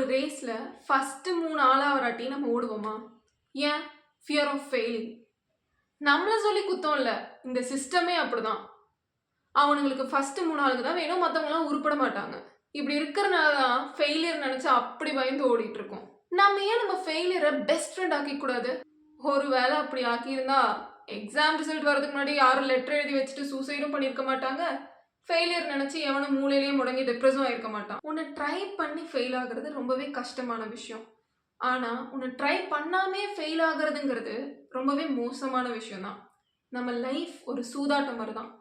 ஒரு ரேஸ்ல ஃபர்ஸ்ட் 3 ஆளா வராட்டி நம்ம ஓடுவோமா? ஏன்? Fear of failing. நம்மள சொல்லி குத்தம் இல்ல. இந்த சிஸ்டமே அப்படிதான். அவனுங்களுக்கு ஃபர்ஸ்ட் 3 ஆளுங்க தான் வேணும். மத்தவங்கலாம் உருப்பட மாட்டாங்க. இப்படி இருக்கிறனால தான் ஃபெயிலியர் நினைச்சு அப்படி பயந்து ஓடிட்டு இருக்கோம். நம்ம ஏன் நம்ம ஃபெயிலியரை பெஸ்ட் ஃப்ரெண்ட் ஆக்கிக்க கூடாது? ஒருவேளை அப்படி ஆக்கியிருந்தா எக்ஸாம் ரிசல்ட் வரதுக்கு முன்னாடி யாரும் லெட்டர் எழுதி வச்சுட்டு சூசைடும் பண்ணியிருக்க மாட்டாங்க. ஃபெயிலியர் நினைச்சு எவனும் மூலையிலேயே முடங்கி டிப்ரெஸும் ஆயிருக்க மாட்டான். உன்னை ட்ரை பண்ணி ஃபெயில் ஆகுறது ரொம்பவே கஷ்டமான விஷயம். ஆனா உன்னை ட்ரை பண்ணாமே ஃபெயில் ஆகுறதுங்கிறது ரொம்பவே மோசமான விஷயம் தான். நம்ம லைஃப் ஒரு சூதாட்டம் மாதிரி தான்.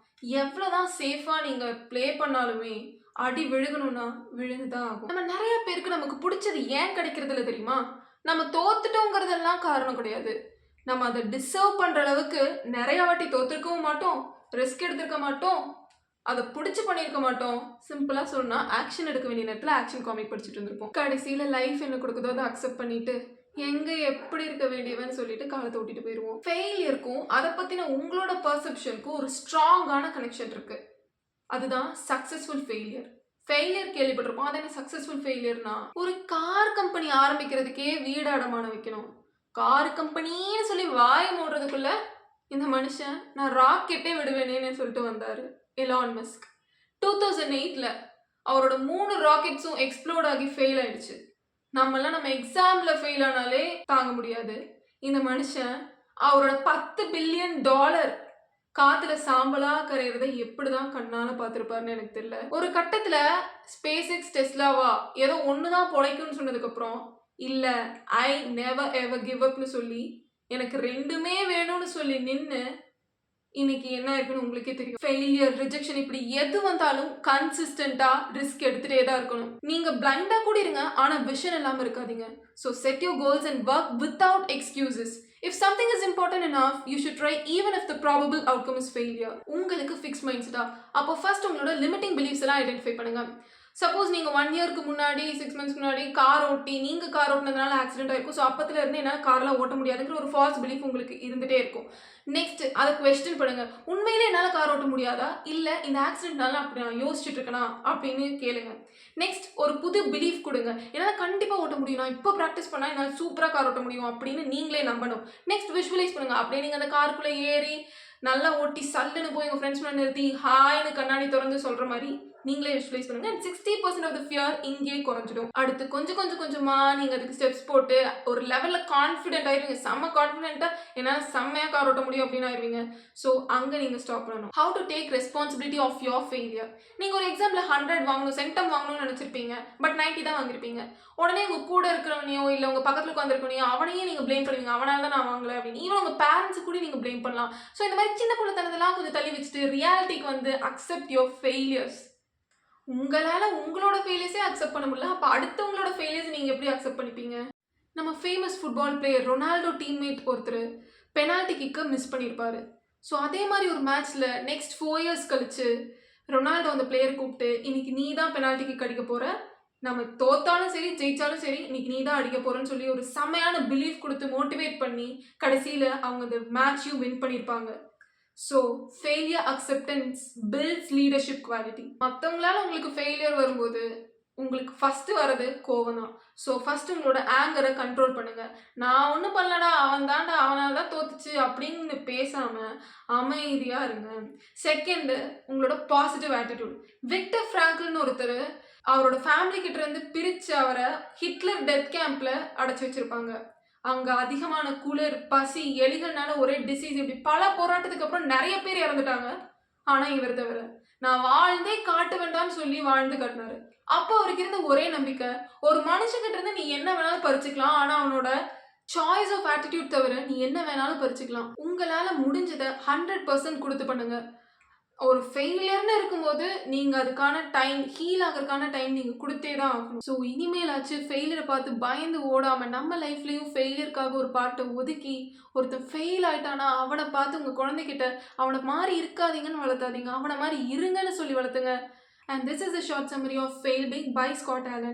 எவ்வளோதான் சேஃபா நீங்க ப்ளே பண்ணாலுமே அடி விழுகணும்னா விழுந்துதான் ஆகும். நம்ம நிறைய பேருக்கு நமக்கு பிடிச்சது ஏன் கிடைக்கிறது இல்லை தெரியுமா? நம்ம தோத்துட்டோங்கிறதெல்லாம் காரணம் கிடையாது. நம்ம அதை டிசர்வ் பண்ற அளவுக்கு நிறைய வாட்டி தோத்துருக்கவும் மாட்டோம், ரிஸ்க் எடுத்திருக்க மாட்டோம், அதை பிடிச்சி பண்ணியிருக்க மாட்டோம். சிம்பிளாக சொன்னால் ஆக்ஷன் எடுக்க வேண்டிய நேரத்தில் ஆக்ஷன் காமிக் படிச்சுட்டு இருந்திருப்போம். கடைசியில் லைஃப் என்ன கொடுக்குதோ அதை அக்செப்ட் பண்ணிட்டு எங்கே எப்படி இருக்க வேண்டியவன்னு சொல்லிட்டு காலத்தை ஓட்டிட்டு போயிடுவோம். ஃபெயிலியருக்கும் அதை பற்றின உங்களோட பர்செப்ஷனுக்கும் ஒரு ஸ்ட்ராங்கான கனெக்ஷன் இருக்கு. அதுதான் சக்ஸஸ்ஃபுல் ஃபெயிலியர். ஃபெயிலியர் கேள்விப்பட்டிருப்போம். அது என்ன சக்ஸஸ்ஃபுல் ஃபெயிலியர்னா, ஒரு கார் கம்பெனி ஆரம்பிக்கிறதுக்கே வீடு அடமான வைக்கணும். கார் கம்பெனின்னு சொல்லி வாய மூடுறதுக்குள்ள இந்த மனுஷன் நான் ராக்கெட்டே விடுவேனேன்னு சொல்லிட்டு வந்தாரு. எலான் மஸ்க் 2008ல் அவரோட 3 ராக்கெட்ஸும் எக்ஸ்ப்ளோர்ட் ஆகி ஃபெயில் ஆயிடுச்சு. நம்ம எக்ஸாமில் ஃபெயில் ஆனாலே தாங்க முடியாது. இந்த மனுஷன் அவரோட $10 பில்லியன் காத்துல சாம்பலா கரையிறத எப்படிதான் கண்ணால பார்த்துருப்பாருன்னு எனக்கு தெரியல. ஒரு கட்டத்துல ஸ்பேஸ் எக்ஸ் டெஸ்லாவா ஏதோ ஒண்ணுதான் பொழைக்கும்னு சொன்னதுக்கு அப்புறம் இல்ல ஐ நெவர் எவர் கிவ் அப்னு சொல்லி எனக்கு 2மே வேணும்னு சொல்லி நின்று இன்னைக்கு என்ன இருக்குன்னு உங்களுக்கே தெரியும். ஃபெயிலியர், ரிஜெக்ஷன் இப்படி எது வந்தாலும் கன்சிஸ்டண்டா ரிஸ்க் எடுத்துட்டே தான் இருக்கணும். நீங்க பிளைண்டா கூட இருங்க, ஆனா விஷன் இல்லாம இருக்காதீங்க. So set your goals and work without excuses. If something is important enough, you should try even if the probable outcome is failure. உங்களுக்கு ஃபிக்ஸ் மைண்ட் செட்டா? அப்போ ஃபர்ஸ்ட் உங்களோட லிமிட்டிங் பிலீஃப்ஸ் எல்லாம் ஐடென்டிஃபை பண்ணுங்க. சப்போஸ் நீங்கள் 1 இயர்க்கு முன்னாடி 6 மந்த்ஸ்க்கு முன்னாடி கார் ஓட்டினதுனால ஆக்சிடென்ட் ஆயிருக்கும். ஸோ அப்பத்துல இருந்து என்னால் கார்லாம் ஓட்ட முடியாதுங்கிற ஒரு ஃபால்ஸ் பிலீஃப் உங்களுக்கு இருந்துகிட்டே இருக்கும். நெக்ஸ்ட் அதை குவெஸ்டின் பண்ணுங்க. உண்மையிலே என்னால் கார் ஓட்ட முடியாதா, இல்லை இந்த ஆக்சிடென்ட்னால அப்படி நான் யோசிச்சுட்டு இருக்கேனா அப்படின்னு கேளுங்க. நெக்ஸ்ட் ஒரு புது பிலீஃப் கொடுங்க. என்னால் கண்டிப்பாக ஓட்ட முடியும், நான் இப்போ ப்ராக்டிஸ் பண்ணால் என்னால் சூப்பராக கார் ஓட்ட முடியும் அப்படின்னு நீங்களே நம்பணும். நெக்ஸ்ட் விஷுவலைஸ் பண்ணுங்க. அப்படியே நீங்கள் அந்த காருக்குள்ளே ஏறி நல்லா ஓட்டி சல்லுன்னு போய் உங்கள் ஃப்ரெண்ட்ஸ் மேலே நிறுத்தி ஹாய்னு கண்ணாடி திறந்து சொல்கிற மாதிரி நீங்களே விஷுவலைஸ் பண்ணுங்க. அண்ட் 60% ஆஃப் த ஃபியர் இங்கே குறைஞ்சிடும். அடுத்து கொஞ்சமாக நீங்கள் அதுக்கு ஸ்டெப்ஸ் போட்டு ஒரு லெவலில் கான்ஃபிடென்ட் ஆயிருவீங்க. செம்ம கான்ஃபிடென்ட்டாக என்னால் செம்மையாக கார் ஓட்ட முடியும் அப்படின்னு ஆயிருவீங்க. ஸோ அங்கே நீங்கள் ஸ்டாப் பண்ணணும். How to take responsibility of your failure. நீங்கள் ஒரு எக்ஸாம்பிள் 100 வாங்கணும், சென்டம் வாங்கணும்னு நினச்சிருப்பீங்க, பட் 90 தான் வாங்கியிருப்பீங்க. உடனே உங்கள் கூட இருக்கிறவனையோ இல்லை உங்கள் பக்கத்தில் உட்காந்துருக்கவனையோ அவனையே நீங்கள் ப்ளேம் பண்ணுவீங்க, அவனால தான் நான் வாங்கலை அப்படின்னு. ஈவன் உங்கள் பேரண்ட்ஸு கூட நீங்கள் ப்ளேம் பண்ணலாம். ஸோ இந்த மாதிரி சின்ன பிள்ளைத்தனத்தெல்லாம் கொஞ்சம் தள்ளி வச்சுட்டு ரியாலிட்டிக்கு வந்து அக்செப்ட் யோர் ஃபெயிலியர்ஸ். உங்களால் உங்களோட ஃபெயிலியர்ஸே அக்செப்ட் பண்ண முடியல, அப்போ அடுத்தவங்களோட ஃபெயிலியர்ஸ் நீங்கள் எப்படி அக்செப்ட் பண்ணிப்பீங்க? நம்ம famous football player Ronaldo teammate ஒருத்தர் பெனால்ட்டி கிக்கை மிஸ் பண்ணியிருப்பாரு. ஸோ அதே மாதிரி ஒரு மேட்ச்சில் நெக்ஸ்ட் 4 இயர்ஸ் கழிச்சு ரொனால்டோ அந்த பிளேயர் கூப்பிட்டு இன்னைக்கு நீ தான் பெனால்ட்டி கிக் அடிக்க போகிற, நம்ம தோத்தாலும் சரி ஜெயிச்சாலும் சரி இன்னைக்கு நீ தான் அடிக்க போகிறேன்னு சொல்லி ஒரு செம்மையான பிலீஃப் கொடுத்து மோட்டிவேட் பண்ணி கடைசியில் அவங்க அந்த மேட்சையும் வின் பண்ணியிருப்பாங்க. So failure acceptance builds leadership quality. மற்றவங்களால உங்களுக்கு ஃபெயிலியர் வரும்போது உங்களுக்கு ஃபஸ்ட்டு வர்றது கோவம் தான். ஸோ ஃபஸ்ட்டு உங்களோட ஆங்கரை கண்ட்ரோல் பண்ணுங்கள். நான் ஒன்றும் பண்ணலடா, அவனால் தான் தோத்துச்சு அப்படின்னு பேசாமல் அமைதியாக இருங்க. செகண்டு, உங்களோட பாசிட்டிவ் ஆட்டிடியூட். விக்டர் ஃப்ராங்க்லின்னு ஒருத்தர் அவரோட ஃபேமிலி கிட்ட இருந்து பிரித்து அவரை ஹிட்லர் டெத் கேம்பில் அடைச்சி வச்சுருப்பாங்க. அங்கே அதிகமான குளிர், பசி, எலிகள்னால ஒரே டிசீஸ், இப்படி பல போராட்டத்துக்கு அப்புறம் நிறைய பேர் இறந்துட்டாங்க. ஆனால் இவர் தவிர நான் வாழ்ந்தே காட்ட வேண்டாம்னு சொல்லி வாழ்ந்து காட்டினாரு. அப்போ அவருக்கு இருந்த ஒரே நம்பிக்கை, ஒரு மனுஷங்கிட்ட இருந்து நீ என்ன வேணாலும் பறிச்சுக்கலாம், ஆனால் அவனோட சாய்ஸ் ஆஃப் ஆட்டிடியூட் தவிர நீ என்ன வேணாலும் பறிச்சுக்கலாம். உங்களால் முடிஞ்சதை 100% கொடுத்து பண்ணுங்க. ஒரு ஃபெயிலியர்னு இருக்கும்போது நீங்கள் அதுக்கான டைம், ஹீல் ஆகிறதுக்கான டைம் நீங்கள் கொடுத்தே தான் ஆகணும். ஸோ இனிமேலாச்சு ஃபெயிலியரை பார்த்து பயந்து ஓடாமல் நம்ம லைஃப்லேயும் ஃபெயிலியருக்காக ஒரு பாட்டை ஒதுக்கி ஒருத்தன் ஃபெயில் ஆகிட்டானா அவனை பார்த்து உங்கள் குழந்தைகிட்ட அவனை மாதிரி இருக்காதீங்கன்னு வளர்த்தாதீங்க, அவனை மாதிரி இருங்கன்னு சொல்லி வளர்த்துங்க. And this is a short summary of Fail Big by Scott Allen.